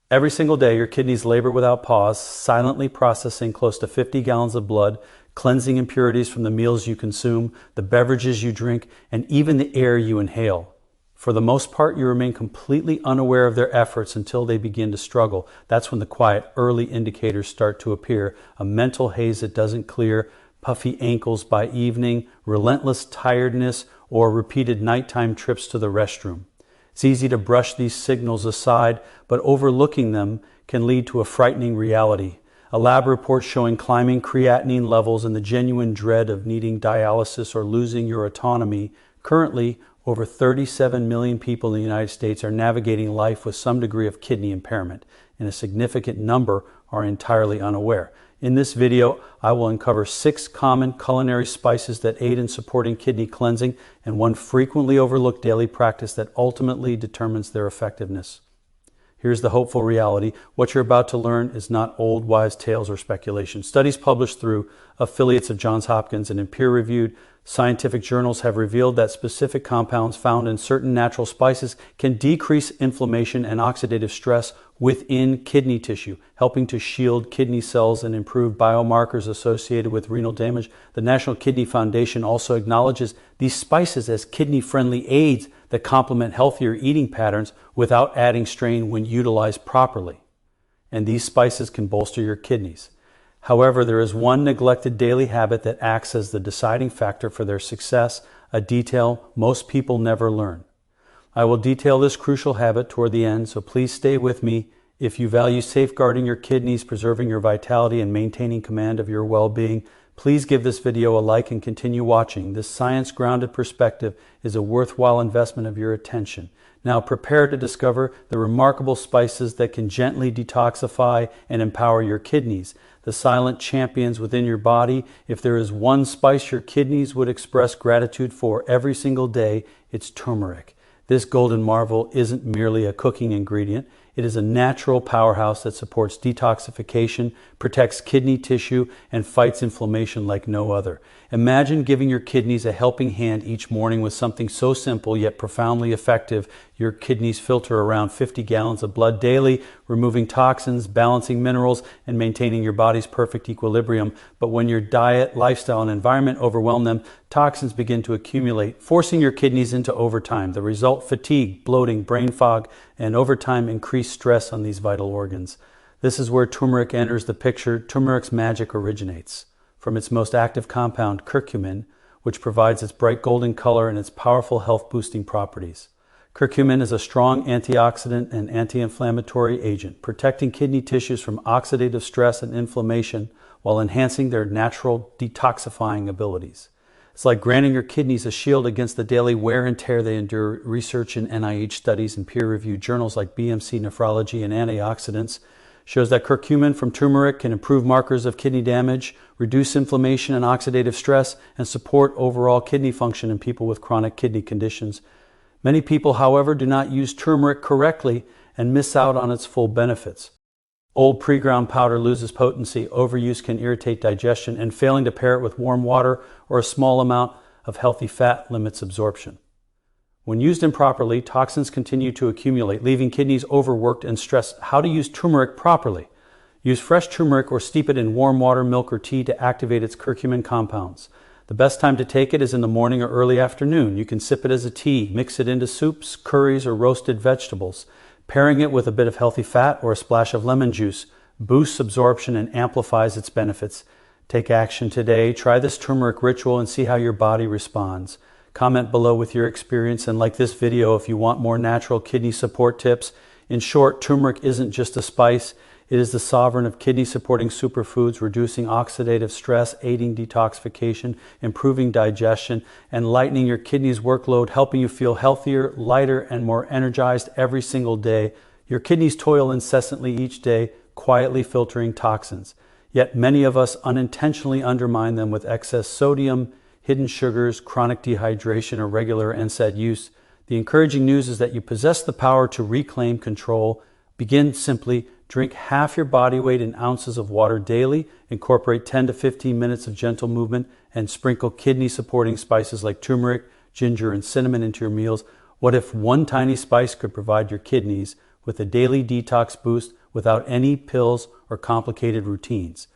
Every single day, your kidneys labor without pause, silently processing close to 50 gallons of blood, cleansing impurities from the meals you consume, the beverages you drink, and even the air you inhale. For the most part, you remain completely unaware of their efforts until they begin to struggle. That's when the quiet, early indicators start to appear. A mental haze that doesn't clear, puffy ankles by evening, relentless tiredness, or repeated nighttime trips to the restroom. It's easy to brush these signals aside, but overlooking them can lead to a frightening reality. A lab report showing climbing creatinine levels and the genuine dread of needing dialysis or losing your autonomy. Currently, over 37 million people in the United States are navigating life with some degree of kidney impairment, and a significant number are entirely unaware. In this video, I will uncover 6 common culinary spices that aid in supporting kidney cleansing and one frequently overlooked daily practice that ultimately determines their effectiveness. Here's the hopeful reality. What you're about to learn is not old wives' tales or speculation. Studies published through affiliates of Johns Hopkins and in peer-reviewed scientific journals have revealed that specific compounds found in certain natural spices can decrease inflammation and oxidative stress within kidney tissue, helping to shield kidney cells and improve biomarkers associated with renal damage. The National Kidney Foundation also acknowledges these spices as kidney-friendly aids that complement healthier eating patterns without adding strain when utilized properly. And these spices can bolster your kidneys. However, there is one neglected daily habit that acts as the deciding factor for their success, a detail most people never learn. I will detail this crucial habit toward the end, so please stay with me. If you value safeguarding your kidneys, preserving your vitality, and maintaining command of your well-being, please give this video a like and continue watching. This science-grounded perspective is a worthwhile investment of your attention. Now prepare to discover the remarkable spices that can gently detoxify and empower your kidneys, the silent champions within your body. If there is one spice your kidneys would express gratitude for every single day, it's turmeric. This golden marvel isn't merely a cooking ingredient. It is a natural powerhouse that supports detoxification, protects kidney tissue, and fights inflammation like no other. Imagine giving your kidneys a helping hand each morning with something so simple yet profoundly effective. Your kidneys filter around 50 gallons of blood daily, removing toxins, balancing minerals, and maintaining your body's perfect equilibrium. But when your diet, lifestyle, and environment overwhelm them, toxins begin to accumulate, forcing your kidneys into overtime. The result: fatigue, bloating, brain fog, and over time increased stress on these vital organs. This is where turmeric enters the picture. Turmeric's magic originates from its most active compound, curcumin, which provides its bright golden color and its powerful health-boosting properties. Curcumin is a strong antioxidant and anti-inflammatory agent, protecting kidney tissues from oxidative stress and inflammation while enhancing their natural detoxifying abilities. It's like granting your kidneys a shield against the daily wear and tear they endure. Research in NIH studies and peer-reviewed journals like BMC Nephrology and Antioxidants shows that curcumin from turmeric can improve markers of kidney damage, reduce inflammation and oxidative stress, and support overall kidney function in people with chronic kidney conditions. Many people, however, do not use turmeric correctly and miss out on its full benefits. Old pre-ground powder loses potency, overuse can irritate digestion, and failing to pair it with warm water or a small amount of healthy fat limits absorption. When used improperly, toxins continue to accumulate, leaving kidneys overworked and stressed. How to use turmeric properly? Use fresh turmeric or steep it in warm water, milk, or tea to activate its curcumin compounds. The best time to take it is in the morning or early afternoon. You can sip it as a tea, mix it into soups, curries, or roasted vegetables. Pairing it with a bit of healthy fat or a splash of lemon juice boosts absorption and amplifies its benefits. Take action today. Try this turmeric ritual and see how your body responds. Comment below with your experience and like this video if you want more natural kidney support tips. In short, turmeric isn't just a spice. It is the sovereign of kidney-supporting superfoods, reducing oxidative stress, aiding detoxification, improving digestion, and lightening your kidneys' workload, helping you feel healthier, lighter, and more energized every single day. Your kidneys toil incessantly each day, quietly filtering toxins. Yet many of us unintentionally undermine them with excess sodium, hidden sugars, chronic dehydration, or regular NSAID use. The encouraging news is that you possess the power to reclaim control. Begin simply. Drink half your body weight in ounces of water daily, incorporate 10 to 15 minutes of gentle movement, and sprinkle kidney-supporting spices like turmeric, ginger, and cinnamon into your meals. What if one tiny spice could provide your kidneys with a daily detox boost without any pills or complicated routines.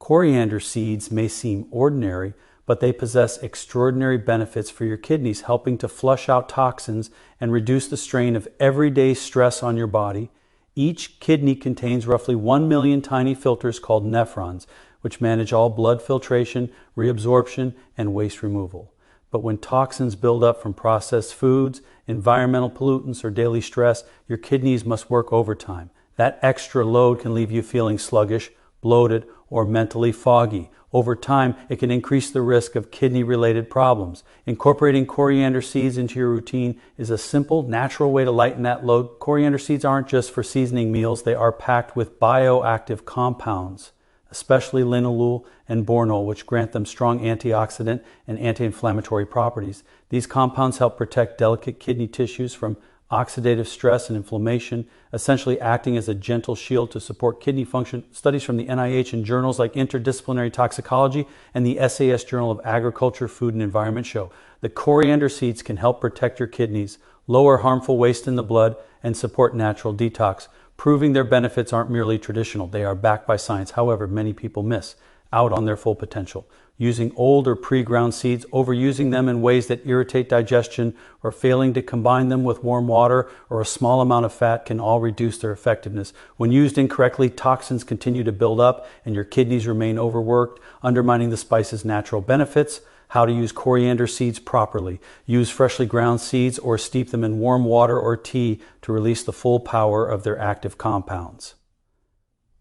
Coriander seeds may seem ordinary, but they possess extraordinary benefits for your kidneys, helping to flush out toxins and reduce the strain of everyday stress on your body. Each kidney contains roughly 1 million tiny filters called nephrons, which manage all blood filtration, reabsorption, and waste removal. But when toxins build up from processed foods, environmental pollutants, or daily stress, your kidneys must work overtime. That extra load can leave you feeling sluggish, bloated, or mentally foggy. Over time, it can increase the risk of kidney-related problems. Incorporating coriander seeds into your routine is a simple, natural way to lighten that load. Coriander seeds aren't just for seasoning meals, they are packed with bioactive compounds, especially linalool and bornol, which grant them strong antioxidant and anti-inflammatory properties. These compounds help protect delicate kidney tissues from oxidative stress and inflammation, essentially acting as a gentle shield to support kidney function. Studies from the NIH and journals like Interdisciplinary Toxicology and the SAS Journal of Agriculture, Food and Environment show that coriander seeds can help protect your kidneys, lower harmful waste in the blood, and support natural detox, proving their benefits aren't merely traditional. They are backed by science. However, many people miss out on their full potential. Using old or pre-ground seeds, overusing them in ways that irritate digestion, or failing to combine them with warm water or a small amount of fat can all reduce their effectiveness. When used incorrectly, toxins continue to build up and your kidneys remain overworked, undermining the spice's natural benefits. How to use coriander seeds properly. Use freshly ground seeds or steep them in warm water or tea to release the full power of their active compounds.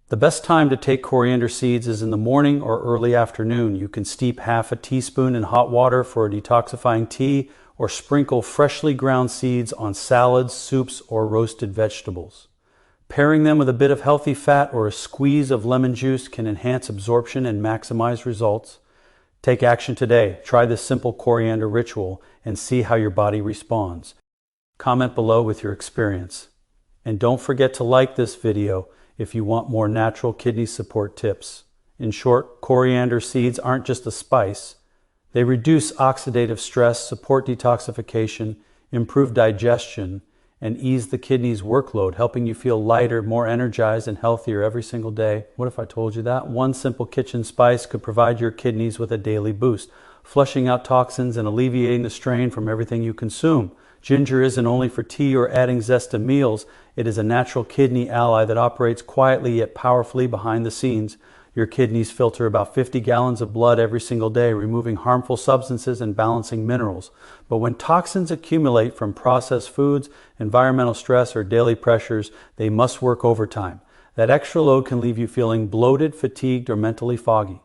The best time to take coriander seeds is in the morning or early afternoon. You can steep half a teaspoon in hot water for a detoxifying tea, or sprinkle freshly ground seeds on salads, soups, or roasted vegetables. Pairing them with a bit of healthy fat or a squeeze of lemon juice can enhance absorption and maximize results. Take action today. Try this simple coriander ritual and see how your body responds. Comment below with your experience. And don't forget to like this video if you want more natural kidney support tips. In short, coriander seeds aren't just a spice. They reduce oxidative stress, support detoxification, improve digestion, and ease the kidney's workload, helping you feel lighter, more energized, and healthier every single day. What if I told you that? One simple kitchen spice could provide your kidneys with a daily boost, flushing out toxins and alleviating the strain from everything you consume. Ginger isn't only for tea or adding zest to meals. It is a natural kidney ally that operates quietly yet powerfully behind the scenes. Your kidneys filter about 50 gallons of blood every single day, removing harmful substances and balancing minerals. But when toxins accumulate from processed foods, environmental stress, or daily pressures, they must work overtime. That extra load can leave you feeling bloated, fatigued, or mentally foggy.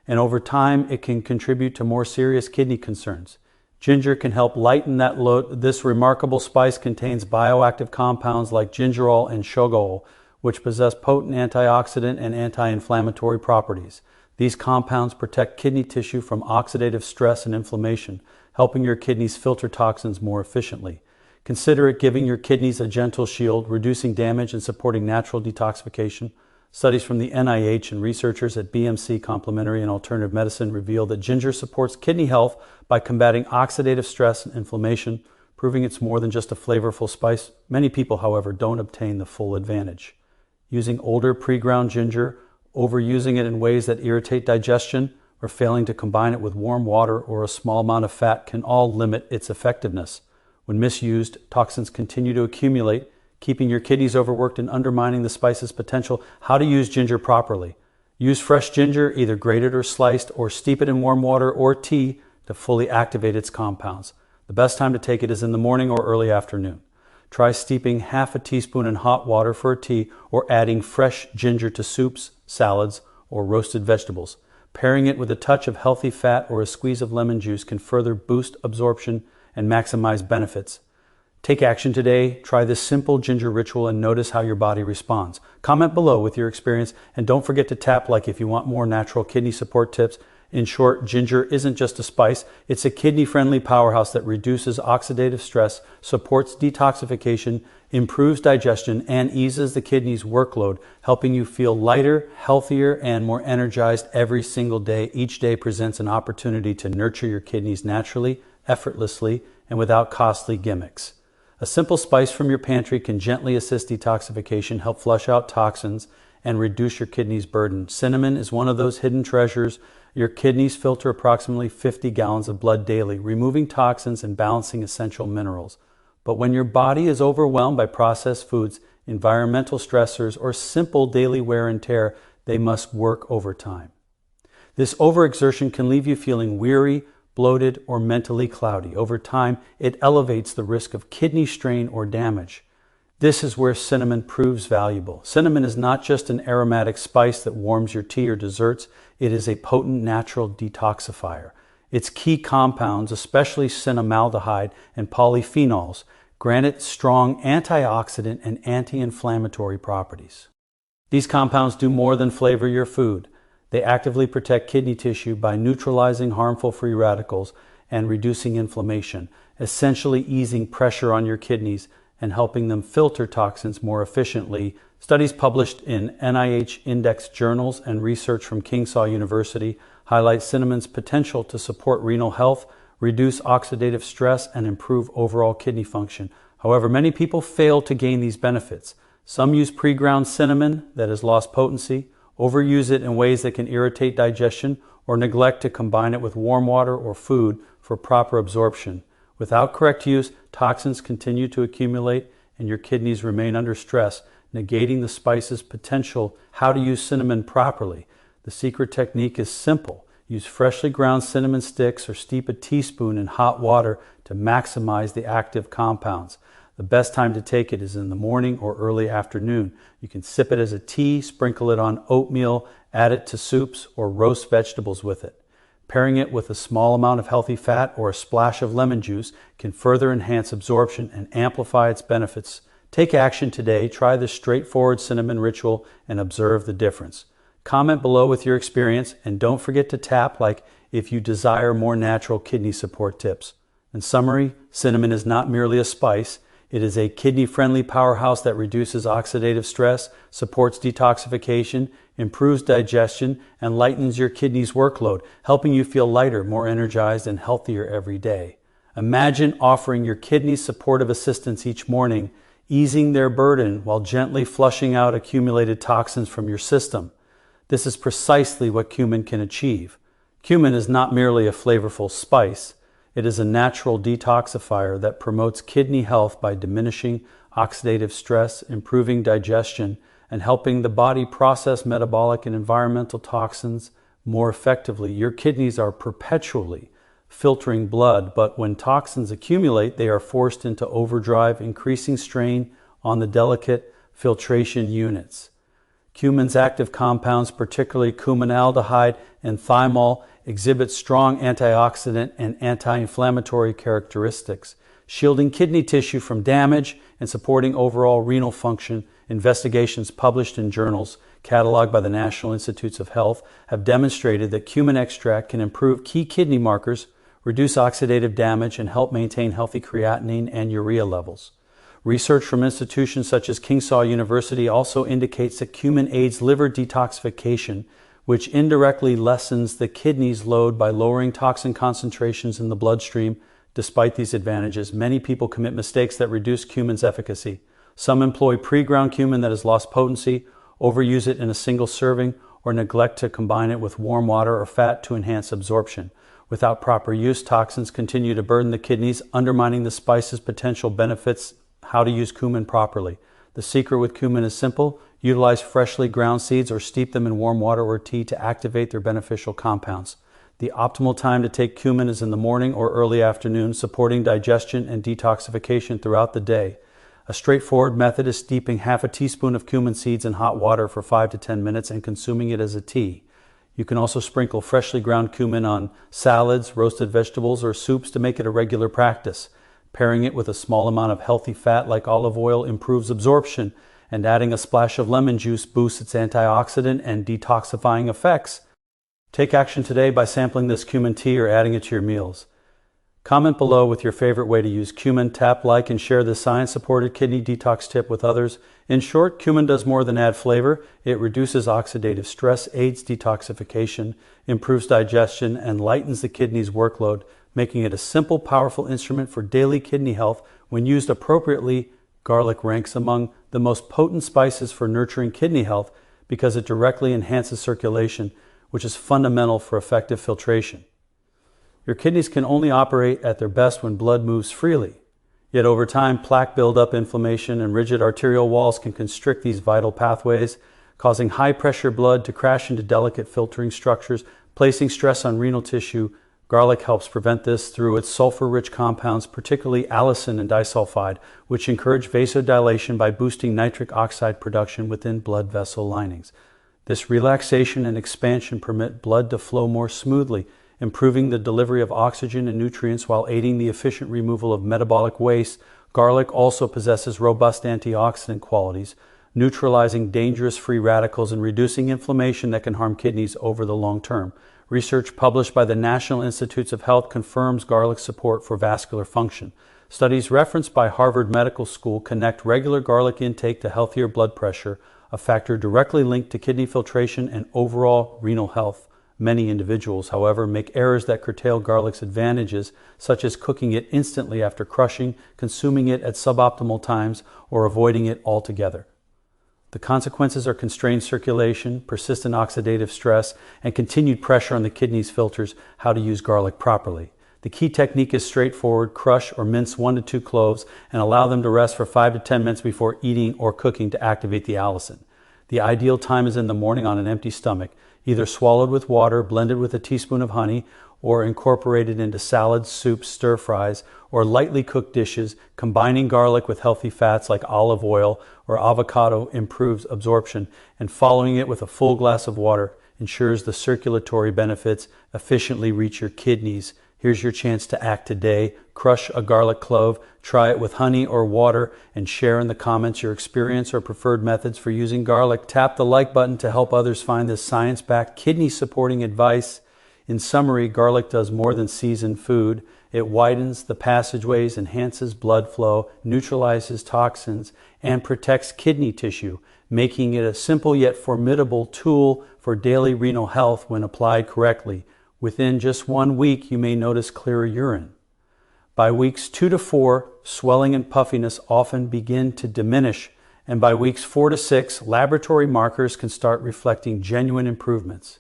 And over time, it can contribute to more serious kidney concerns. Ginger can help lighten that load. This remarkable spice contains bioactive compounds like gingerol and shogol, which possess potent antioxidant and anti-inflammatory properties. These compounds protect kidney tissue from oxidative stress and inflammation, helping your kidneys filter toxins more efficiently. Consider it giving your kidneys a gentle shield, reducing damage and supporting natural detoxification. Studies from the NIH and researchers at BMC Complementary and Alternative Medicine reveal that ginger supports kidney health by combating oxidative stress and inflammation, proving it's more than just a flavorful spice. Many people, however, don't obtain the full advantage. Using older pre-ground ginger, overusing it in ways that irritate digestion, or failing to combine it with warm water or a small amount of fat can all limit its effectiveness. When misused, toxins continue to accumulate, keeping your kidneys overworked and undermining the spice's potential. How to use ginger properly. Use fresh ginger, either grated or sliced, or steep it in warm water or tea to fully activate its compounds. The best time to take it is in the morning or early afternoon. Try steeping half a teaspoon in hot water for a tea, or adding fresh ginger to soups, salads, or roasted vegetables. Pairing it with a touch of healthy fat or a squeeze of lemon juice can further boost absorption and maximize benefits. Take action today. Try this simple ginger ritual and notice how your body responds. Comment below with your experience, and don't forget to tap like if you want more natural kidney support tips. In short, ginger isn't just a spice, it's a kidney-friendly powerhouse that reduces oxidative stress, supports detoxification, improves digestion, and eases the kidney's workload, helping you feel lighter, healthier, and more energized every single day. Each day presents an opportunity to nurture your kidneys naturally, effortlessly, and without costly gimmicks. A simple spice from your pantry can gently assist detoxification, help flush out toxins, and reduce your kidneys' burden. Cinnamon is one of those hidden treasures. Your kidneys filter approximately 50 gallons of blood daily, removing toxins and balancing essential minerals. But when your body is overwhelmed by processed foods, environmental stressors, or simple daily wear and tear, they must work overtime. This overexertion can leave you feeling weary, bloated, or mentally cloudy. Over time, it elevates the risk of kidney strain or damage. This is where cinnamon proves valuable. Cinnamon is not just an aromatic spice that warms your tea or desserts, it is a potent natural detoxifier. Its key compounds, especially cinnamaldehyde and polyphenols, grant it strong antioxidant and anti-inflammatory properties. These compounds do more than flavor your food. They actively protect kidney tissue by neutralizing harmful free radicals and reducing inflammation, essentially easing pressure on your kidneys and helping them filter toxins more efficiently. Studies published in NIH index journals and research from Kingsaw University highlight cinnamon's potential to support renal health, reduce oxidative stress, and improve overall kidney function. However, many people fail to gain these benefits. Some use pre-ground cinnamon that has lost potency, overuse it in ways that can irritate digestion, or neglect to combine it with warm water or food for proper absorption. Without correct use, toxins continue to accumulate and your kidneys remain under stress, negating the spice's potential. How to use cinnamon properly? The secret technique is simple. Use freshly ground cinnamon sticks or steep a teaspoon in hot water to maximize the active compounds. The best time to take it is in the morning or early afternoon. You can sip it as a tea, sprinkle it on oatmeal, add it to soups, or roast vegetables with it. Pairing it with a small amount of healthy fat or a splash of lemon juice can further enhance absorption and amplify its benefits. Take action today. Try this straightforward cinnamon ritual and observe the difference. Comment below with your experience, and don't forget to tap like if you desire more natural kidney support tips. In summary, cinnamon is not merely a spice. It is a kidney-friendly powerhouse that reduces oxidative stress, supports detoxification, improves digestion, and lightens your kidney's workload, helping you feel lighter, more energized, and healthier every day. Imagine offering your kidneys supportive assistance each morning, easing their burden while gently flushing out accumulated toxins from your system. This is precisely what cumin can achieve. Cumin is not merely a flavorful spice. It is a natural detoxifier that promotes kidney health by diminishing oxidative stress, improving digestion, and helping the body process metabolic and environmental toxins more effectively. Your kidneys are perpetually filtering blood, but when toxins accumulate, they are forced into overdrive, increasing strain on the delicate filtration units. Cumin's active compounds, particularly cuminaldehyde and thymol, exhibit strong antioxidant and anti-inflammatory characteristics, shielding kidney tissue from damage and supporting overall renal function. Investigations published in journals cataloged by the National Institutes of Health have demonstrated that cumin extract can improve key kidney markers, reduce oxidative damage, and help maintain healthy creatinine and urea levels. Research from institutions such as Kingsaw University also indicates that cumin aids liver detoxification, which indirectly lessens the kidney's load by lowering toxin concentrations in the bloodstream. Despite these advantages, many people commit mistakes that reduce cumin's efficacy. Some employ pre-ground cumin that has lost potency, overuse it in a single serving, or neglect to combine it with warm water or fat to enhance absorption. Without proper use, toxins continue to burden the kidneys, undermining the spice's potential benefits. How to use cumin properly. The secret with cumin is simple. Utilize freshly ground seeds or steep them in warm water or tea to activate their beneficial compounds. The optimal time to take cumin is in the morning or early afternoon, supporting digestion and detoxification throughout the day. A straightforward method is steeping half a teaspoon of cumin seeds in hot water for 5 to 10 minutes and consuming it as a tea. You can also sprinkle freshly ground cumin on salads, roasted vegetables, or soups to make it a regular practice. Pairing it with a small amount of healthy fat like olive oil improves absorption, and adding a splash of lemon juice boosts its antioxidant and detoxifying effects. Take action today by sampling this cumin tea or adding it to your meals. Comment below with your favorite way to use cumin. Tap like and share this science-supported kidney detox tip with others. In short, cumin does more than add flavor. It reduces oxidative stress, aids detoxification, improves digestion, and lightens the kidney's workload, making it a simple, powerful instrument for daily kidney health. When used appropriately, garlic ranks among the most potent spices for nurturing kidney health because it directly enhances circulation, which is fundamental for effective filtration. Your kidneys can only operate at their best when blood moves freely. Yet over time, plaque buildup, inflammation, and rigid arterial walls can constrict these vital pathways, causing high-pressure blood to crash into delicate filtering structures, placing stress on renal tissue. Garlic helps prevent this through its sulfur-rich compounds, particularly allicin and disulfide, which encourage vasodilation by boosting nitric oxide production within blood vessel linings. This relaxation and expansion permit blood to flow more smoothly, improving the delivery of oxygen and nutrients while aiding the efficient removal of metabolic waste. Garlic also possesses robust antioxidant qualities, neutralizing dangerous free radicals and reducing inflammation that can harm kidneys over the long term. Research published by the National Institutes of Health confirms garlic's support for vascular function. Studies referenced by Harvard Medical School connect regular garlic intake to healthier blood pressure, a factor directly linked to kidney filtration and overall renal health. Many individuals, however, make errors that curtail garlic's advantages, such as cooking it instantly after crushing, consuming it at suboptimal times, or avoiding it altogether. The consequences are constrained circulation, persistent oxidative stress, and continued pressure on the kidneys filters. How to use garlic properly. The key technique is straightforward. Crush or mince 1 to 2 cloves and allow them to rest for 5 to 10 minutes before eating or cooking to activate the allicin. The ideal time is in the morning on an empty stomach, either swallowed with water, blended with a teaspoon of honey, or incorporated into salads, soups, stir-fries, or lightly cooked dishes. Combining garlic with healthy fats like olive oil or avocado improves absorption, and following it with a full glass of water ensures the circulatory benefits efficiently reach your kidneys. Here's your chance to act today. Crush a garlic clove, try it with honey or water, and share in the comments your experience or preferred methods for using garlic. Tap the like button to help others find this science-backed, kidney-supporting advice. In summary, garlic does more than season food. It widens the passageways, enhances blood flow, neutralizes toxins, and protects kidney tissue, making it a simple yet formidable tool for daily renal health when applied correctly. Within just 1 week, you may notice clearer urine. By weeks 2 to 4, swelling and puffiness often begin to diminish, and by weeks 4 to 6, laboratory markers can start reflecting genuine improvements.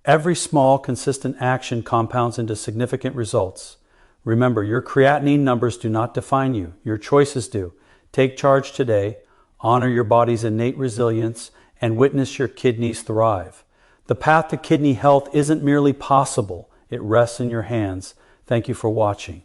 Every small, consistent action compounds into significant results. Remember, your creatinine numbers do not define you. Your choices do. Take charge today, honor your body's innate resilience, and witness your kidneys thrive. The path to kidney health isn't merely possible. It rests in your hands. Thank you for watching.